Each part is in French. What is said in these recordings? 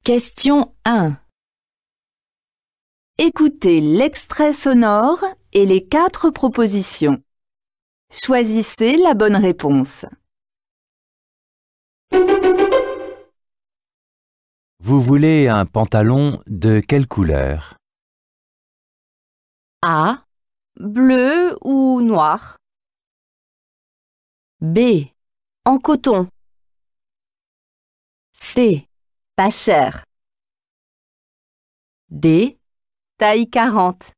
Question 1. Écoutez l'extrait sonore et les 4 propositions. Choisissez la bonne réponse. Vous voulez un pantalon de quelle couleur? A. Bleu ou noir. B. En coton. C. Pas cher. D. Taille 40.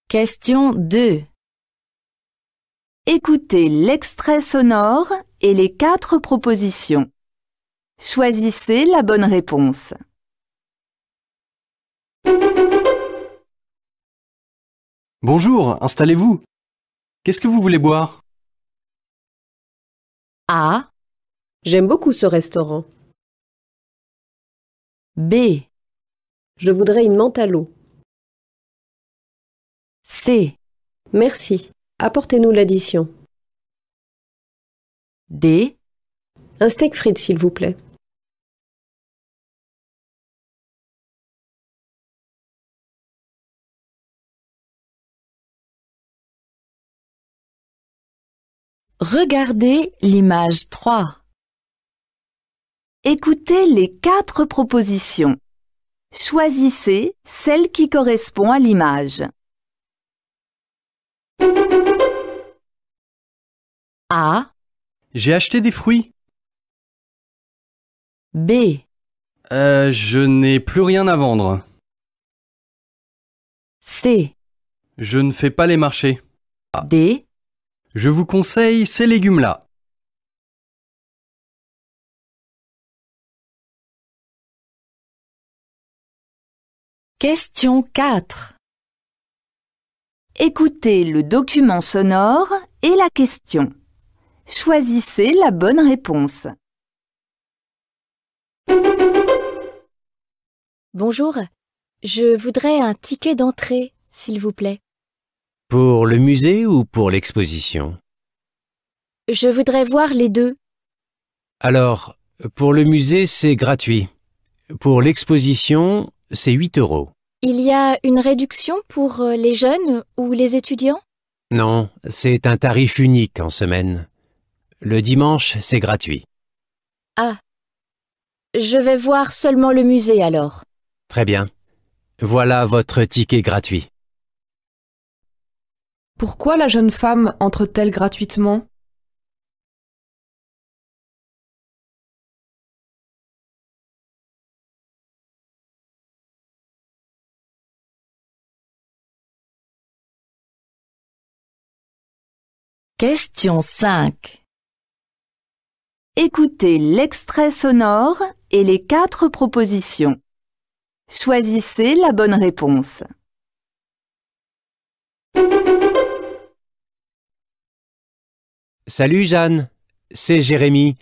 Question 2. Écoutez l'extrait sonore et les 4 propositions. Choisissez la bonne réponse. Bonjour, installez-vous. Qu'est-ce que vous voulez boire? A. J'aime beaucoup ce restaurant. B. Je voudrais une menthe à l'eau. C. Merci. Apportez-nous l'addition. D. Un steak frites, s'il vous plaît. Regardez l'image 3. Écoutez les 4 propositions. Choisissez celle qui correspond à l'image. A. J'ai acheté des fruits. B. Je n'ai plus rien à vendre. C. Je ne fais pas les marchés. D. Je vous conseille ces légumes-là. Question 4. Écoutez le document sonore et la question. Choisissez la bonne réponse. Bonjour, je voudrais un ticket d'entrée, s'il vous plaît. Pour le musée ou pour l'exposition? Je voudrais voir les deux. Alors, pour le musée, c'est gratuit. Pour l'exposition, c'est 8 €. Il y a une réduction pour les jeunes ou les étudiants? Non, c'est un tarif unique en semaine. Le dimanche, c'est gratuit. Ah, je vais voir seulement le musée alors. Très bien. Voilà votre ticket gratuit. Pourquoi la jeune femme entre-t-elle gratuitement? Question 5. Écoutez l'extrait sonore et les 4 propositions. Choisissez la bonne réponse. Salut Jeanne, c'est Jérémy.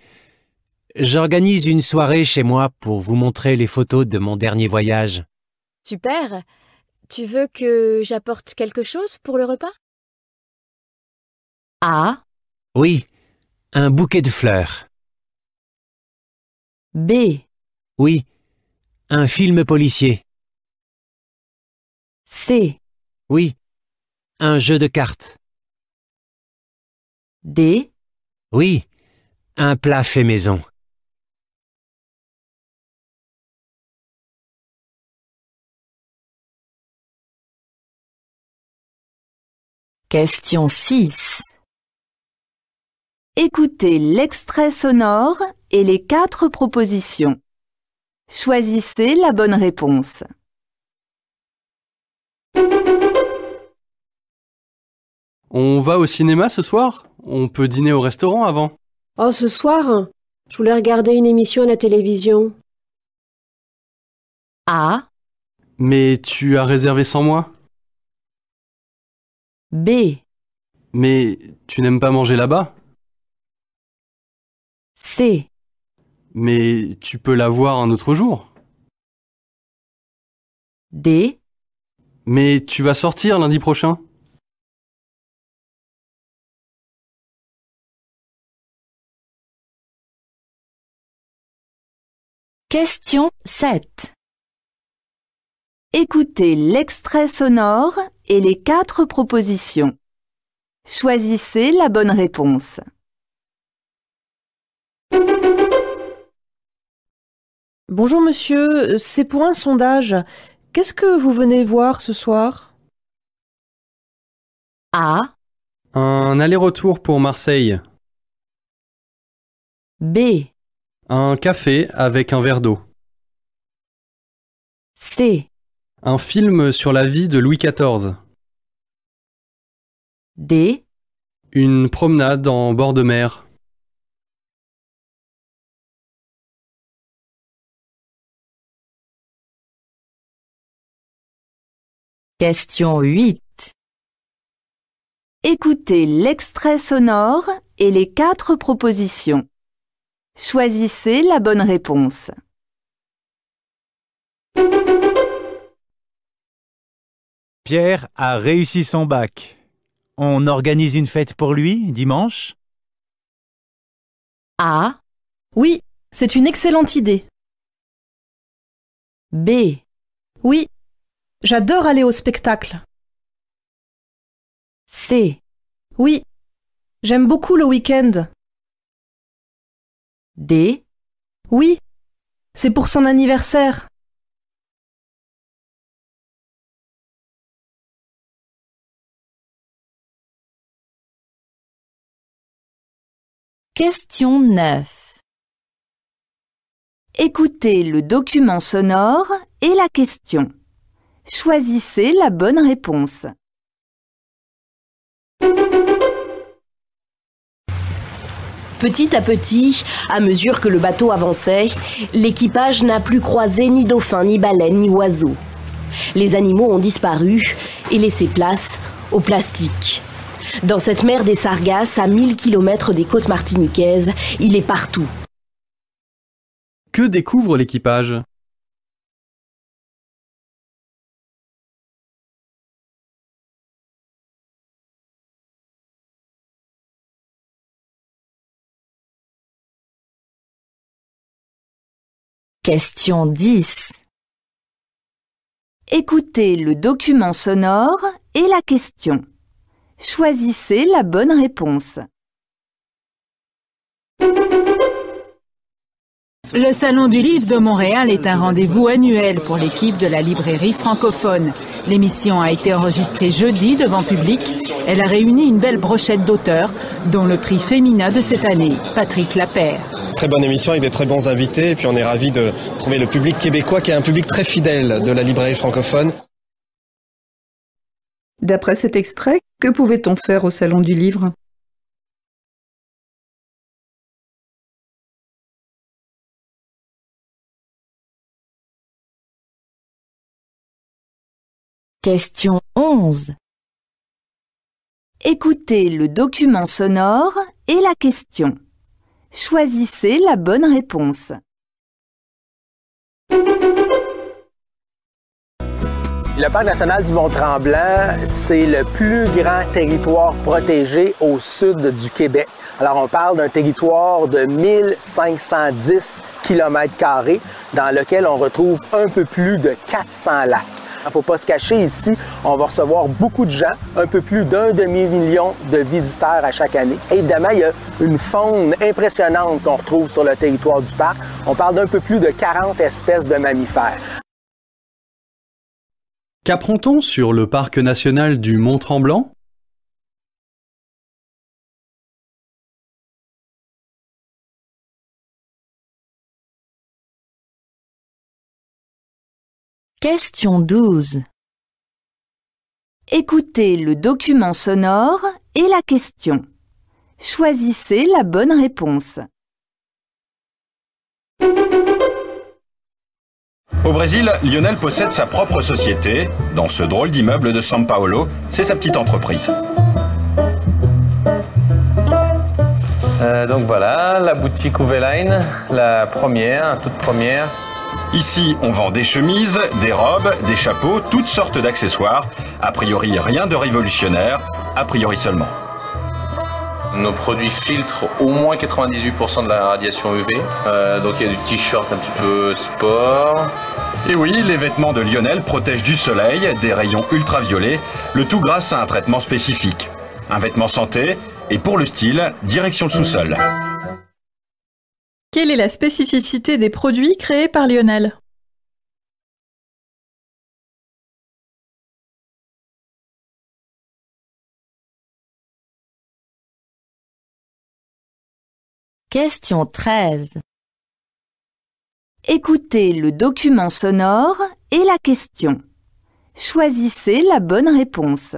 J'organise une soirée chez moi pour vous montrer les photos de mon dernier voyage. Super. Tu veux que j'apporte quelque chose pour le repas? A. Oui, un bouquet de fleurs. B. Oui, un film policier. C. Oui, un jeu de cartes. D. Oui, un plat fait maison. Question 6. Écoutez l'extrait sonore et les 4 propositions. Choisissez la bonne réponse. On va au cinéma ce soir? On peut dîner au restaurant avant. Oh, ce soir, je voulais regarder une émission à la télévision. A. Mais tu as réservé sans moi? B. Mais tu n'aimes pas manger là-bas? C. Mais tu peux la voir un autre jour. D. Mais tu vas sortir lundi prochain? Question 7. Écoutez l'extrait sonore et les 4 propositions. Choisissez la bonne réponse. Bonjour monsieur, c'est pour un sondage. Qu'est-ce que vous venez voir ce soir? A, Un aller-retour pour Marseille. B, Un café avec un verre d'eau. C, Un film sur la vie de Louis XIV. D, Une promenade en bord de mer. question 8. Écoutez l'extrait sonore et les 4 propositions. Choisissez la bonne réponse. Pierre a réussi son bac. On organise une fête pour lui dimanche? A, Oui, c'est une excellente idée. B, Oui, j'adore aller au spectacle. C, Oui, j'aime beaucoup le week-end. D, Oui, c'est pour son anniversaire. question 9. Écoutez le document sonore et la question. Choisissez la bonne réponse. Petit à petit, à mesure que le bateau avançait, l'équipage n'a plus croisé ni dauphins, ni baleines, ni oiseaux. Les animaux ont disparu et laissé place au plastique. Dans cette mer des Sargasses, à 1000 km des côtes martiniquaises, il est partout. Que découvre l'équipage? Question 10. Écoutez le document sonore et la question. Choisissez la bonne réponse. Le Salon du Livre de Montréal est un rendez-vous annuel pour l'équipe de la librairie francophone. L'émission a été enregistrée jeudi devant public. Elle a réuni une belle brochette d'auteurs, dont le prix Femina de cette année, Patrick Lapère. Très bonne émission avec des très bons invités et puis on est ravis de trouver le public québécois qui est un public très fidèle de la librairie francophone. D'après cet extrait, que pouvait-on faire au Salon du Livre? Question 11. Écoutez le document sonore et la question. Choisissez la bonne réponse. Le Parc national du Mont-Tremblant, c'est le plus grand territoire protégé au sud du Québec. Alors, on parle d'un territoire de 1510 km² dans lequel on retrouve un peu plus de 400 lacs. Il ne faut pas se cacher ici, on va recevoir beaucoup de gens, un peu plus d'1 demi-million de visiteurs à chaque année. Évidemment, il y a une faune impressionnante qu'on retrouve sur le territoire du parc. On parle d'un peu plus de 40 espèces de mammifères. Qu'apprend-on sur le parc national du Mont-Tremblant? Question 12. Écoutez le document sonore et la question. Choisissez la bonne réponse. Au Brésil, Lionel possède sa propre société. Dans ce drôle d'immeuble de São Paulo, c'est sa petite entreprise. Donc voilà, la boutique Uveline, la première, toute première. Ici, on vend des chemises, des robes, des chapeaux, toutes sortes d'accessoires. A priori, rien de révolutionnaire, a priori seulement. Nos produits filtrent au moins 98% de la radiation UV. Donc il y a du t-shirt un petit peu sport. Et oui, les vêtements de Lionel protègent du soleil, des rayons ultraviolets, le tout grâce à un traitement spécifique. Un vêtement santé, et pour le style, direction le sous-sol. Quelle est la spécificité des produits créés par Lionel ? Question 13. Écoutez le document sonore et la question. Choisissez la bonne réponse.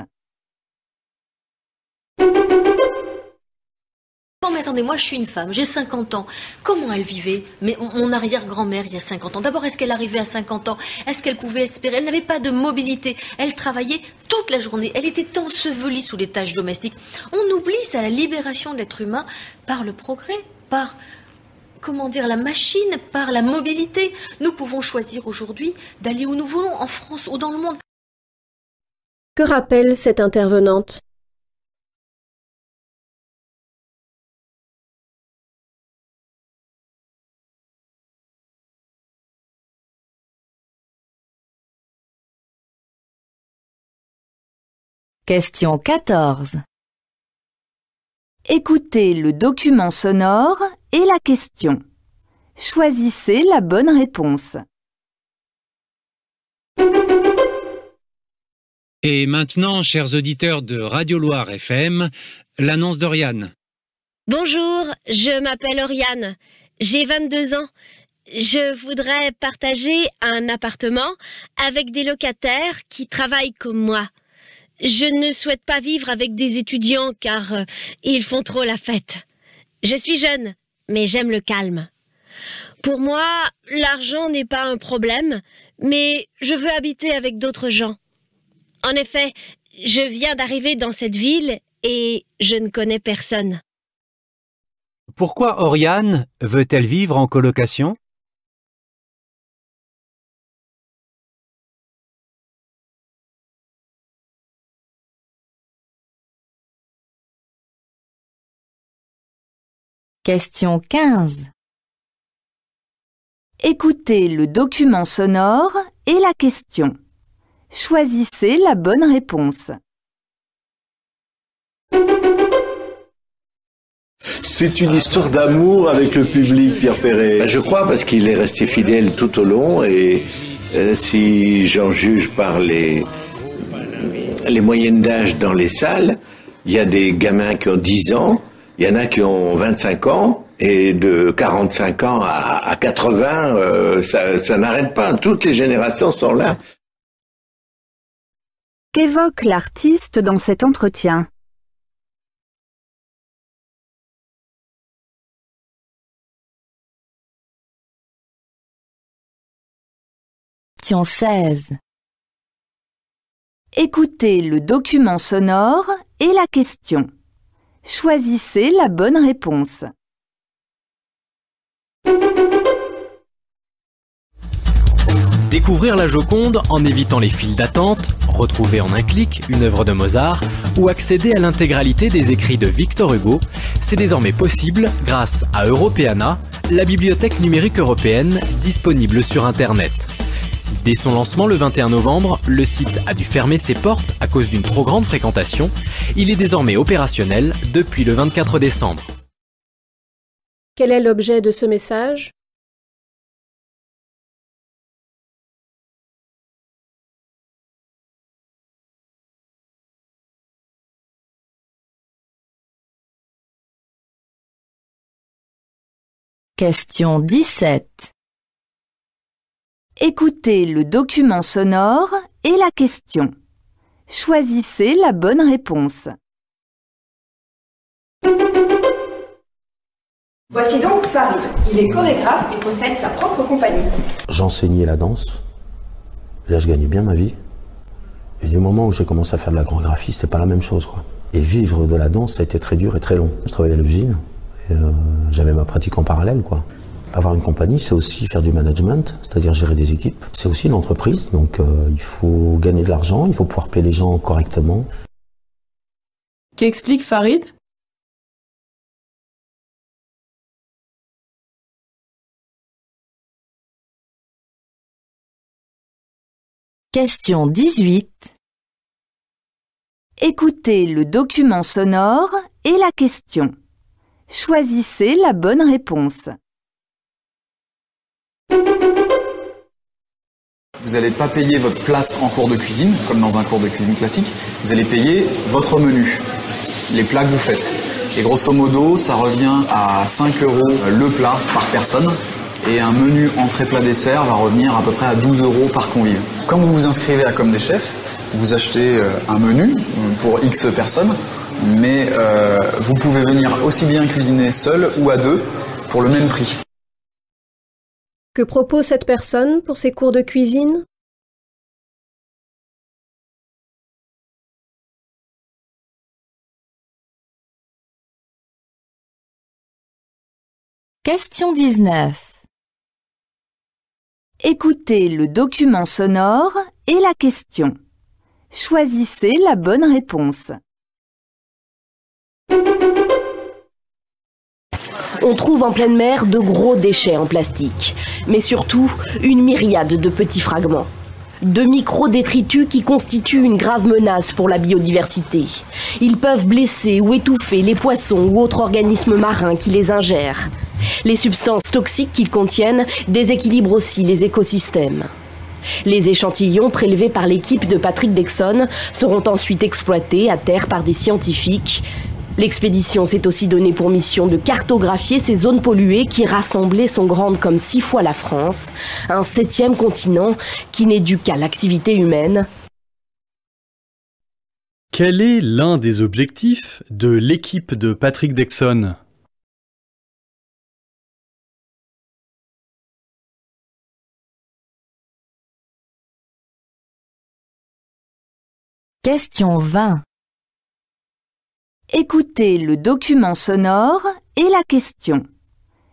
Oh mais attendez, moi je suis une femme, j'ai 50 ans. Comment elle vivait? Mais mon arrière-grand-mère il y a 50 ans. D'abord, est-ce qu'elle arrivait à 50 ans? Est-ce qu'elle pouvait espérer? Elle n'avait pas de mobilité. Elle travaillait toute la journée. Elle était ensevelie sous les tâches domestiques. On oublie ça, la libération de l'être humain par le progrès, par, comment dire, la machine, par la mobilité. Nous pouvons choisir aujourd'hui d'aller où nous voulons, en France ou dans le monde. Que rappelle cette intervenante? Question 14. Écoutez le document sonore et la question. Choisissez la bonne réponse. Et maintenant, chers auditeurs de Radio Loire FM, l'annonce d'Oriane. Bonjour, je m'appelle Oriane, j'ai 22 ans. Je voudrais partager un appartement avec des locataires qui travaillent comme moi. Je ne souhaite pas vivre avec des étudiants car ils font trop la fête. Je suis jeune, mais j'aime le calme. Pour moi, l'argent n'est pas un problème, mais je veux habiter avec d'autres gens. En effet, je viens d'arriver dans cette ville et je ne connais personne. Pourquoi Oriane veut-elle vivre en colocation ? Question 15. Écoutez le document sonore et la question. Choisissez la bonne réponse. C'est une histoire d'amour avec le public, Pierre Perret. Je crois parce qu'il est resté fidèle tout au long et si j'en juge par les moyennes d'âge dans les salles, il y a des gamins qui ont 10 ans, il y en a qui ont 25 ans et de 45 ans à 80, ça n'arrête pas. Toutes les générations sont là. Qu'évoque l'artiste dans cet entretien? Question 16. Écoutez le document sonore et la question. Choisissez la bonne réponse. Découvrir la Joconde en évitant les files d'attente, retrouver en un clic une œuvre de Mozart ou accéder à l'intégralité des écrits de Victor Hugo, c'est désormais possible grâce à Europeana, la bibliothèque numérique européenne disponible sur Internet. Si dès son lancement le 21 novembre, le site a dû fermer ses portes à cause d'une trop grande fréquentation, il est désormais opérationnel depuis le 24 décembre. Quel est l'objet de ce message? Question 17. Écoutez le document sonore et la question. Choisissez la bonne réponse. Voici donc Farid. Il est chorégraphe et possède sa propre compagnie. J'enseignais la danse. Et là, je gagnais bien ma vie. Et du moment où j'ai commencé à faire de la chorégraphie, c'était pas la même chose, quoi. Et vivre de la danse, ça a été très dur et très long. Je travaillais à l'usine et j'avais ma pratique en parallèle, quoi. Avoir une compagnie, c'est aussi faire du management, c'est-à-dire gérer des équipes. C'est aussi une entreprise, donc il faut gagner de l'argent, il faut pouvoir payer les gens correctement. Qu'explique Farid? Question 18. Écoutez le document sonore et la question. Choisissez la bonne réponse. Vous n'allez pas payer votre place en cours de cuisine, comme dans un cours de cuisine classique. Vous allez payer votre menu, les plats que vous faites. Et grosso modo, ça revient à 5 € le plat par personne. Et un menu entrée plat dessert va revenir à peu près à 12 € par convive. Quand vous vous inscrivez à Comme des chefs, vous achetez un menu pour X personnes, mais vous pouvez venir aussi bien cuisiner seul ou à deux pour le même prix. Que propose cette personne pour ses cours de cuisine? Question 19. Écoutez le document sonore et la question. Choisissez la bonne réponse. On trouve en pleine mer de gros déchets en plastique, mais surtout une myriade de petits fragments. De micro-détritus qui constituent une grave menace pour la biodiversité. Ils peuvent blesser ou étouffer les poissons ou autres organismes marins qui les ingèrent. Les substances toxiques qu'ils contiennent déséquilibrent aussi les écosystèmes. Les échantillons prélevés par l'équipe de Patrick Dexon seront ensuite exploités à terre par des scientifiques. L'expédition s'est aussi donnée pour mission de cartographier ces zones polluées qui, rassemblées, sont grandes comme 6 fois la France, un 7e continent qui n'est dû qu'à l'activité humaine. Quel est l'un des objectifs de l'équipe de Patrick Dexon? Question 20. Écoutez le document sonore et la question.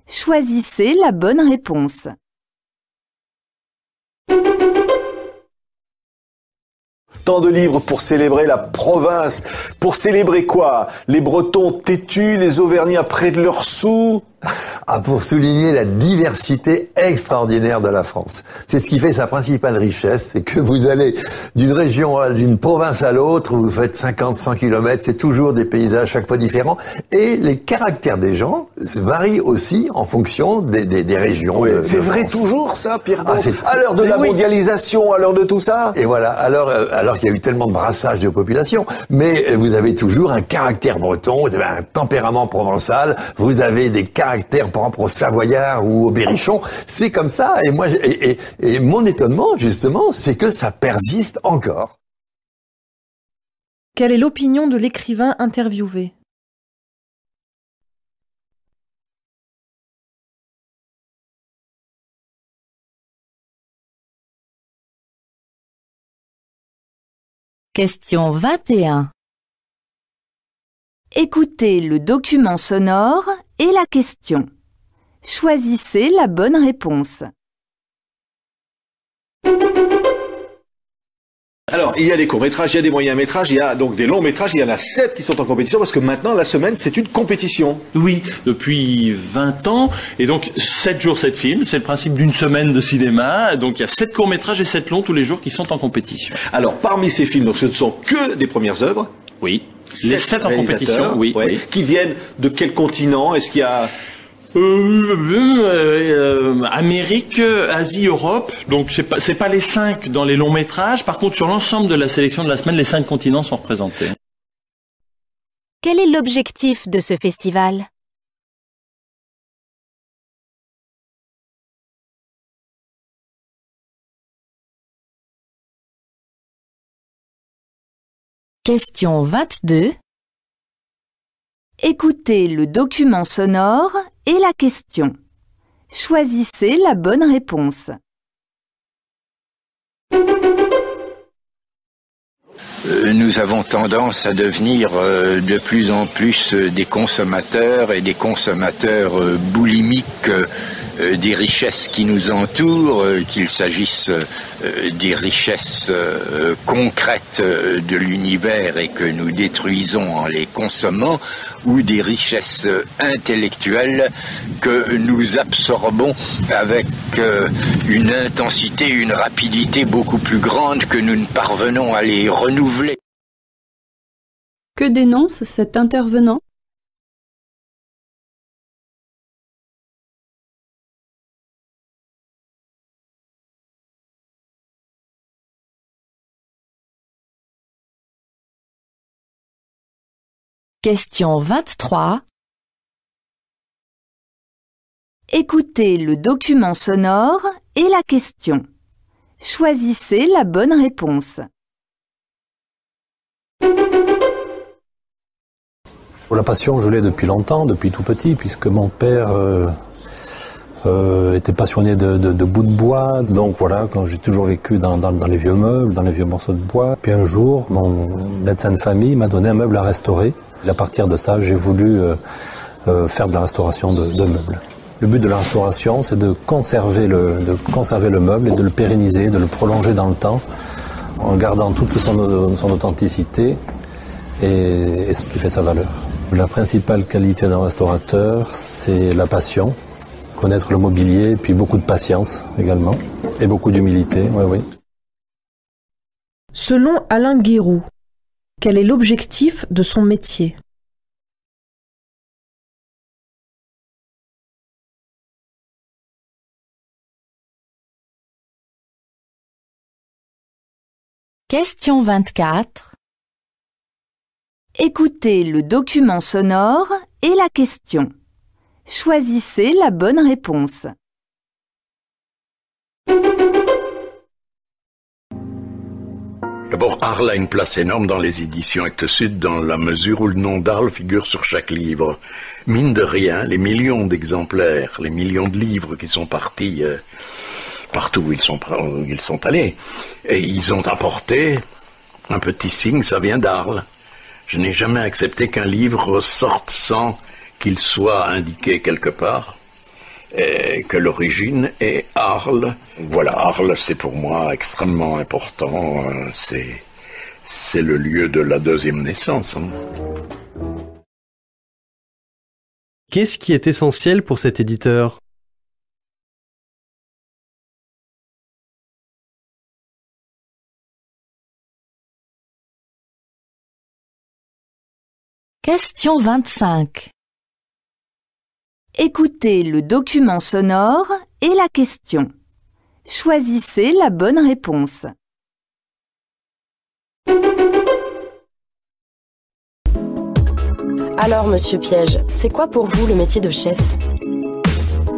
Choisissez la bonne réponse. Tant de livres pour célébrer la province. Pour célébrer quoi? Les Bretons têtus, les Auvergnats près de leurs sous? Pour souligner la diversité extraordinaire de la France. C'est ce qui fait sa principale richesse, c'est que vous allez d'une région, d'une province à l'autre, vous faites 50, 100 km, c'est toujours des paysages chaque fois différents, et les caractères des gens varient aussi en fonction des régions. Oui, c'est vrai toujours ça, Pierre Daud? À l'heure de la mondialisation, à l'heure de tout ça? Et voilà, alors qu'il y a eu tellement de brassage de population, mais vous avez toujours un caractère breton, vous avez un tempérament provençal, vous avez des caractères propres aux Savoyards ou aux Berrichons, c'est comme ça. Et moi, et mon étonnement, justement, c'est que ça persiste encore. Quelle est l'opinion de l'écrivain interviewé? Question 21. Écoutez le document sonore et la question. Choisissez la bonne réponse. Alors, il y a des courts-métrages, il y a des moyens-métrages, il y a donc des longs-métrages, il y en a 7 qui sont en compétition parce que maintenant, la semaine, c'est une compétition. Oui, depuis 20 ans. Et donc, 7 jours, 7 films. C'est le principe d'une semaine de cinéma. Donc, il y a 7 courts-métrages et 7 longs tous les jours qui sont en compétition. Alors, parmi ces films, donc, ce ne sont que des premières œuvres. Oui. Les 7 en compétition, oui, ouais, oui. Qui viennent de quel continent? Est-ce qu'il y a... Amérique, Asie, Europe. Donc c'est pas les 5 dans les longs métrages. Par contre, sur l'ensemble de la sélection de la semaine, les 5 continents sont représentés. Quel est l'objectif de ce festival? Question 22. Écoutez le document sonore et la question. Choisissez la bonne réponse. Nous avons tendance à devenir de plus en plus des consommateurs et des consommateurs boulimiques des richesses qui nous entourent, qu'il s'agisse des richesses concrètes de l'univers et que nous détruisons en les consommant, ou des richesses intellectuelles que nous absorbons avec une intensité, une rapidité beaucoup plus grande que nous ne parvenons à les renouveler. Que dénonce cet intervenant? Question 23. Écoutez le document sonore et la question. Choisissez la bonne réponse. La passion, je l'ai depuis longtemps, depuis tout petit, puisque mon père était passionné de bouts de bois. Donc voilà, quand j'ai toujours vécu dans les vieux meubles, dans les vieux morceaux de bois. Puis un jour, mon médecin de famille m'a donné un meuble à restaurer. Et à partir de ça, j'ai voulu faire de la restauration de meubles. Le but de la restauration, c'est de conserver le meuble et de le pérenniser, de le prolonger dans le temps, en gardant toute son authenticité et ce qui fait sa valeur. La principale qualité d'un restaurateur, c'est la passion, connaître le mobilier, puis beaucoup de patience également, et beaucoup d'humilité, oui. Selon Alain Guéroux, quel est l'objectif de son métier? Question 24. Écoutez le document sonore et la question. Choisissez la bonne réponse. D'abord, Arles a une place énorme dans les éditions Actes Sud dans la mesure où le nom d'Arles figure sur chaque livre. Mine de rien, les millions d'exemplaires, les millions de livres qui sont partis partout où ils sont allés, et ils ont apporté un petit signe, ça vient d'Arles. Je n'ai jamais accepté qu'un livre sorte sans qu'il soit indiqué quelque part, et que l'origine est Arles. Voilà, Arles, c'est pour moi extrêmement important. C'est le lieu de la deuxième naissance. Qu'est-ce qui est essentiel pour cet éditeur? Question 25. Écoutez le document sonore et la question. Choisissez la bonne réponse. Alors, monsieur Piège, c'est quoi pour vous le métier de chef?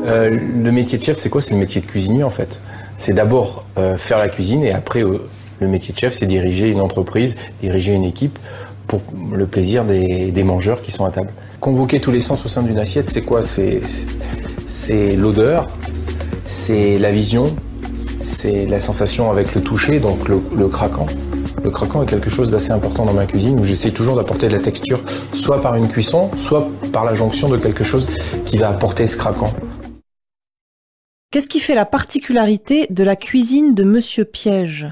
Le métier de chef, c'est quoi? C'est le métier de cuisinier, en fait. C'est d'abord faire la cuisine et après, le métier de chef, c'est diriger une entreprise, diriger une équipe pour le plaisir des mangeurs qui sont à table. Convoquer tous les sens au sein d'une assiette, c'est quoi? C'est l'odeur, c'est la vision, c'est la sensation avec le toucher, donc le craquant. Le craquant est quelque chose d'assez important dans ma cuisine où j'essaie toujours d'apporter de la texture, soit par une cuisson, soit par la jonction de quelque chose qui va apporter ce craquant. Qu'est-ce qui fait la particularité de la cuisine de Monsieur Piège?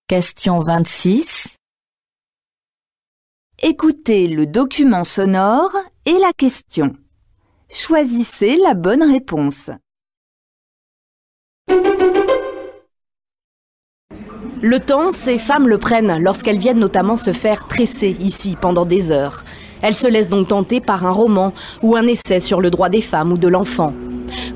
Question 26. Écoutez le document sonore et la question. Choisissez la bonne réponse. Le temps, ces femmes le prennent lorsqu'elles viennent notamment se faire tresser ici pendant des heures. Elles se laissent donc tenter par un roman ou un essai sur le droit des femmes ou de l'enfant.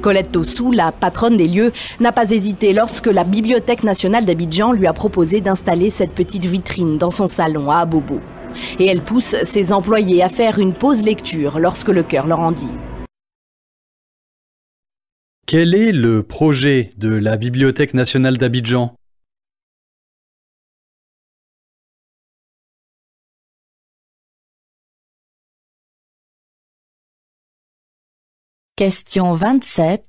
Colette Tossou, la patronne des lieux, n'a pas hésité lorsque la Bibliothèque nationale d'Abidjan lui a proposé d'installer cette petite vitrine dans son salon à Abobo. Et elle pousse ses employés à faire une pause lecture lorsque le cœur leur en dit. Quel est le projet de la Bibliothèque nationale d'Abidjan? Question 27.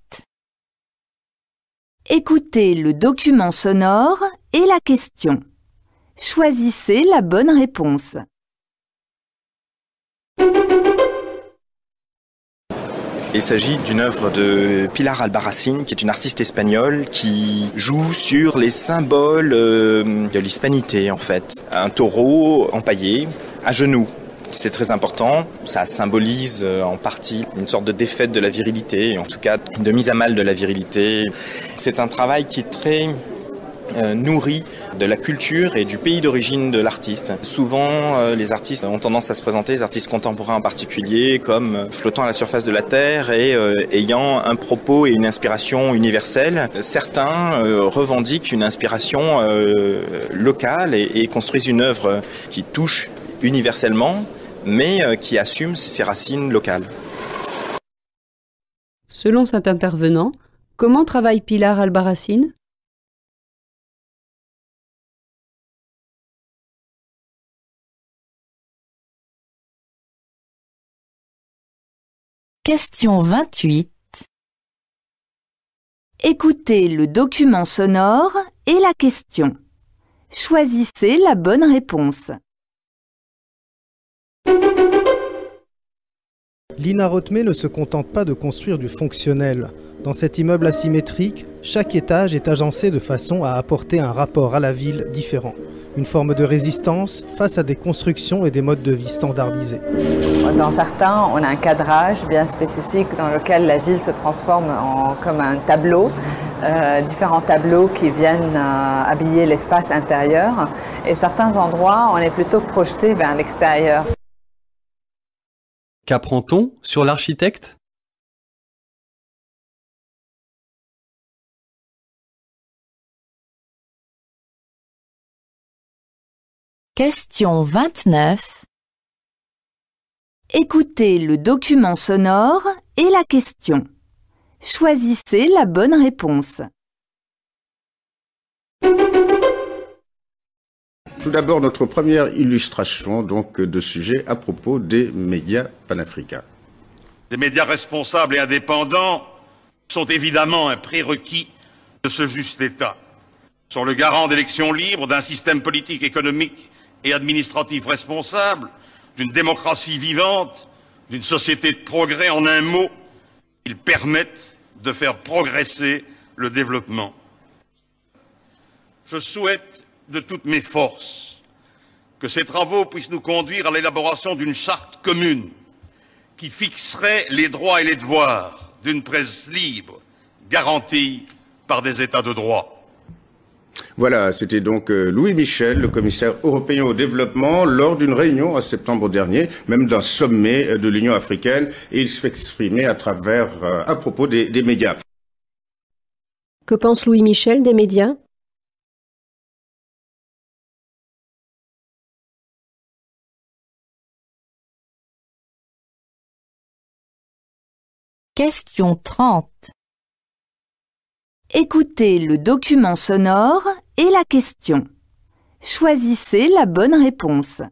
Écoutez le document sonore et la question. Choisissez la bonne réponse. Il s'agit d'une œuvre de Pilar Albarracín, qui est une artiste espagnole qui joue sur les symboles de l'hispanité en fait. Un taureau empaillé, à genoux. C'est très important, ça symbolise en partie une sorte de défaite de la virilité, en tout cas de mise à mal de la virilité. C'est un travail qui est très nourri de la culture et du pays d'origine de l'artiste. Souvent, les artistes ont tendance à se présenter, les artistes contemporains en particulier, comme flottant à la surface de la Terre et ayant un propos et une inspiration universelle. Certains revendiquent une inspiration locale et construisent une œuvre qui touche universellement, mais qui assume ses racines locales. Selon cet intervenant, comment travaille Pilar Albarracín? Question 28. Écoutez le document sonore et la question. Choisissez la bonne réponse. Lina Rotmé ne se contente pas de construire du fonctionnel. Dans cet immeuble asymétrique, chaque étage est agencé de façon à apporter un rapport à la ville différent. Une forme de résistance face à des constructions et des modes de vie standardisés. Dans certains, on a un cadrage bien spécifique dans lequel la ville se transforme comme un tableau, différents tableaux qui viennent habiller l'espace intérieur. Et certains endroits, on est plutôt projeté vers l'extérieur. Qu'apprend-on sur l'architecte ? Question 29. Écoutez le document sonore et la question. Choisissez la bonne réponse. Tout d'abord, notre première illustration de sujet à propos des médias panafricains. Des médias responsables et indépendants sont évidemment un prérequis de ce juste État. Sont le garant d'élections libres, d'un système politique, économique et administratif responsable, d'une démocratie vivante, d'une société de progrès. En un mot, ils permettent de faire progresser le développement. Je souhaite de toutes mes forces que ces travaux puissent nous conduire à l'élaboration d'une charte commune qui fixerait les droits et les devoirs d'une presse libre, garantie par des États de droit. Voilà, c'était donc Louis Michel, le commissaire européen au développement, lors d'une réunion en septembre dernier, même d'un sommet de l'Union africaine, et il s'exprimait à propos des médias. Que pense Louis Michel des médias ? Question 30. Écoutez le document sonore et la question. Choisissez la bonne réponse.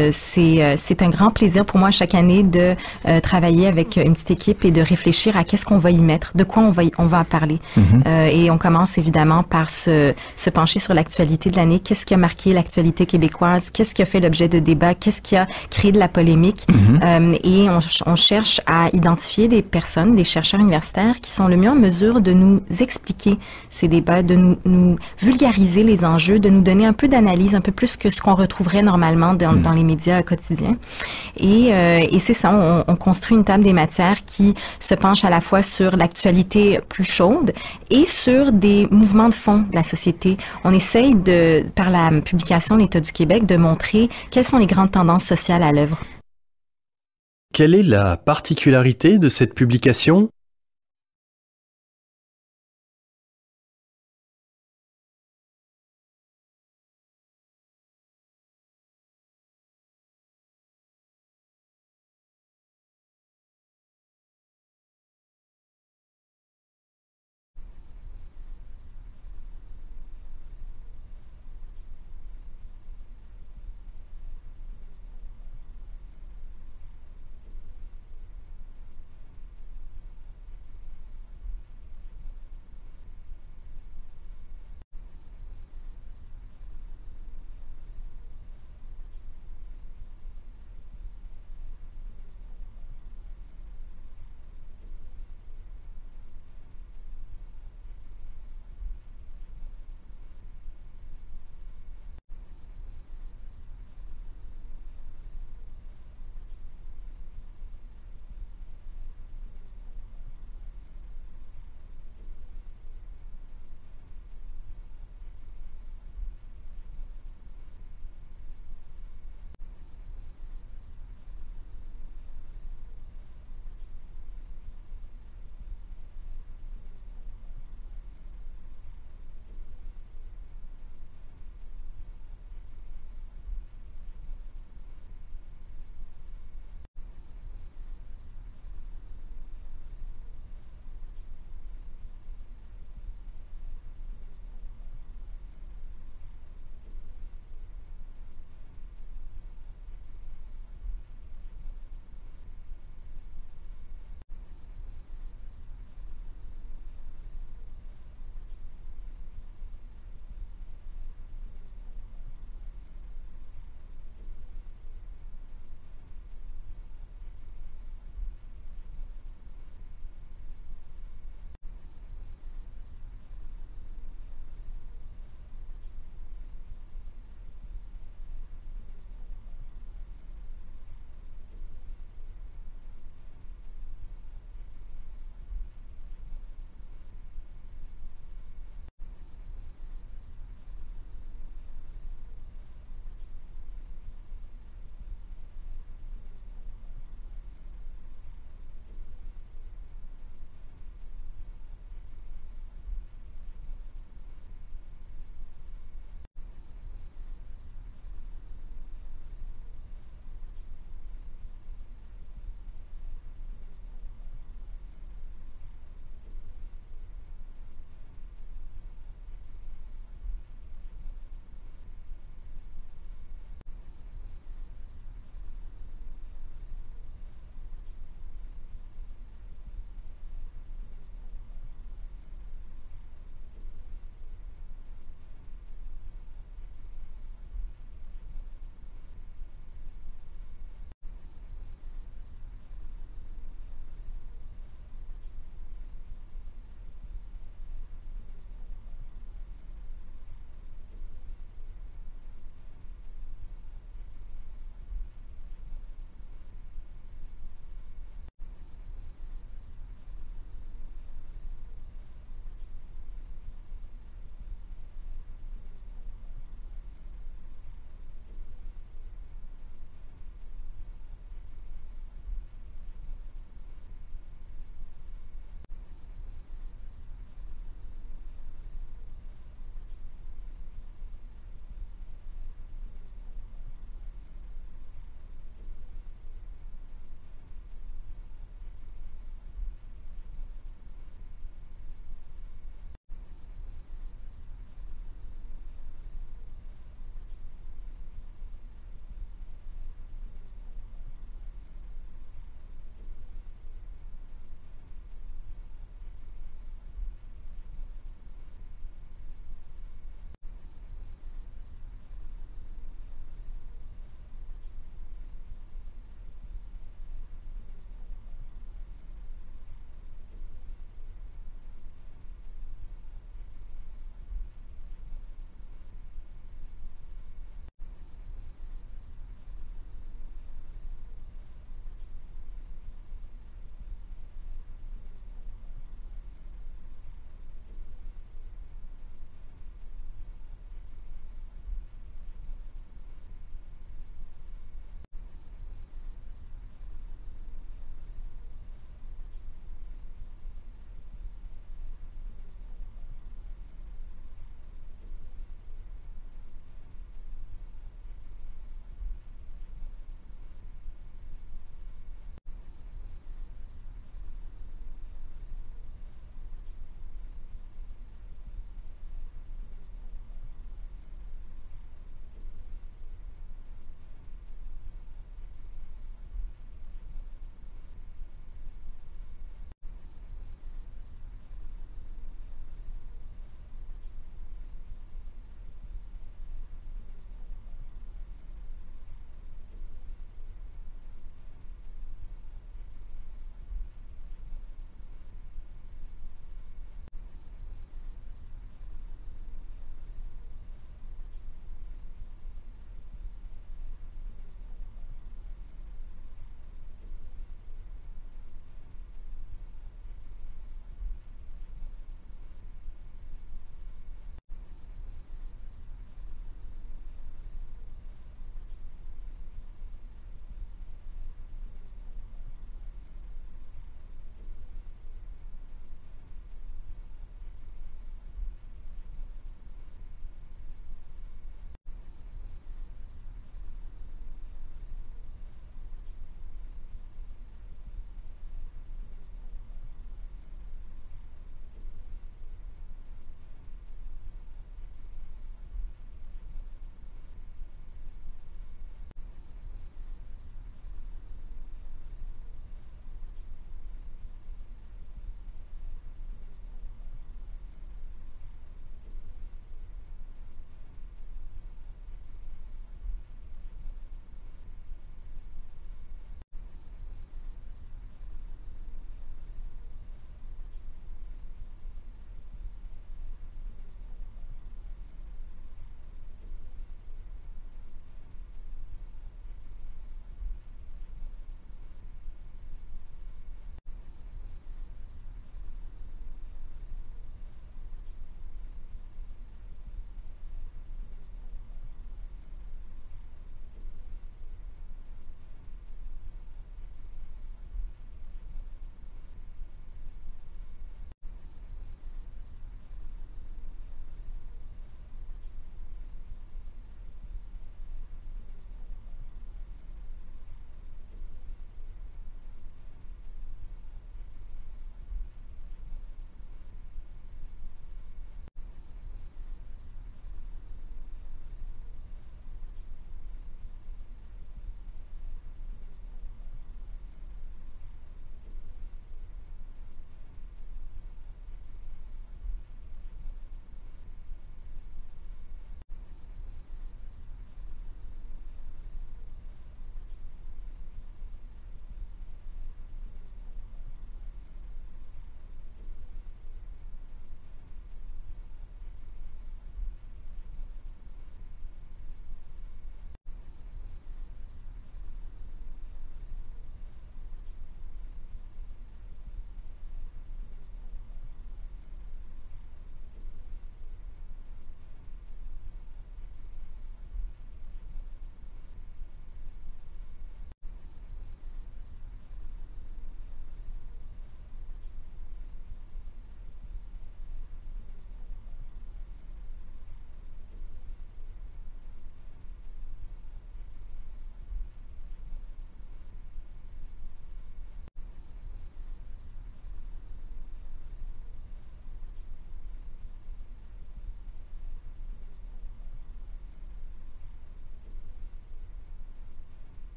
C'est un grand plaisir pour moi chaque année de travailler avec une petite équipe et de réfléchir à qu'est-ce qu'on va y mettre, de quoi on va parler. Et on commence évidemment par se pencher sur l'actualité de l'année. Qu'est-ce qui a marqué l'actualité québécoise? Qu'est-ce qui a fait l'objet de débats? Qu'est-ce qui a créé de la polémique? Et on cherche à identifier des personnes, des chercheurs universitaires qui sont le mieux en mesure de nous expliquer ces débats, de nous vulgariser les enjeux, de nous donner un peu d'analyse, un peu plus que ce qu'on retrouverait normalement dans les médias quotidiens. Et c'est ça, on construit une table des matières qui se penche à la fois sur l'actualité plus chaude et sur des mouvements de fond de la société. On essaye par la publication de l'État du Québec, de montrer quelles sont les grandes tendances sociales à l'œuvre. Quelle est la particularité de cette publication ?